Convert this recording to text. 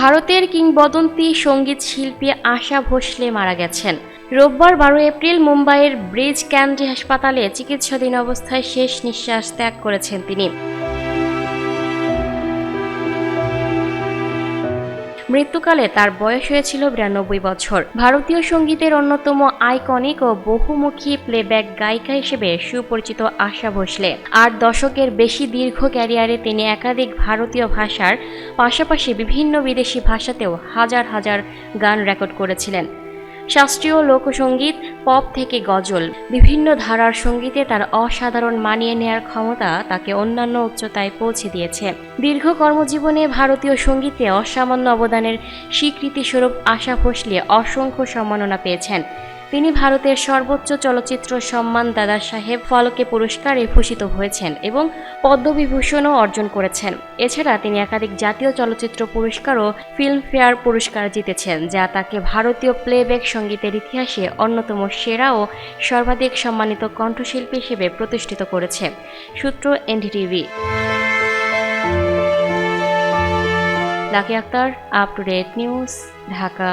ভারতের কিংবদন্তি সঙ্গীত শিল্পী আশা ভোসলে মারা গেছেন। রোববার 12 এপ্রিল মুম্বাইয়ের ব্রিজ ক্যান্ডি হাসপাতালে চিকিৎসাধীন অবস্থায় শেষ নিঃশ্বাস ত্যাগ করেছেন তিনি। মৃত্যুকালে তার বয়স হয়েছিল 92 বছর। ভারতীয় সঙ্গীতের অন্যতম আইকনিক ও বহুমুখী প্লেব্যাক গায়িকা হিসেবে সুপরিচিত আশা ভোসলে 8 দশকের বেশি দীর্ঘ ক্যারিয়ারে তিনি একাধিক ভারতীয় ভাষার পাশাপাশি বিভিন্ন বিদেশি ভাষাতেও হাজার হাজার গান রেকর্ড করেছিলেন। শাস্ত্রীয় লোকসঙ্গীত, পপ থেকে গজল, বিভিন্ন ধারার সঙ্গীতে তার অসাধারণ মানিয়ে নেয়ার ক্ষমতা তাকে অন্যান্য উচ্চতায় পৌঁছে দিয়েছে। দীর্ঘ কর্মজীবনে ভারতীয় সঙ্গীতে অসামান্য অবদানের স্বীকৃতিস্বরূপ আশা ভোসলে অসংখ্য সম্মাননা পেয়েছেন। তিনি ভারতের সর্বোচ্চ চলচ্চিত্র সম্মান দাদা সাহেব ফালকে পুরস্কারে ভূষিত হয়েছেন এবং পদ্মবিভূষণও অর্জন করেছেন। এছাড়া তিনি একাধিক জাতীয় চলচ্চিত্র পুরস্কার ও ফিল্মফেয়ার পুরস্কার জিতেছেন, যা তাকে ভারতীয় প্লেব্যাক সঙ্গীতের ইতিহাসে অন্যতম সেরা ও সর্বাধিক সম্মানিত কণ্ঠশিল্পী হিসেবে প্রতিষ্ঠিত করেছে। সূত্র NDTV. Lucky Akhter, up to date news, Dhaka.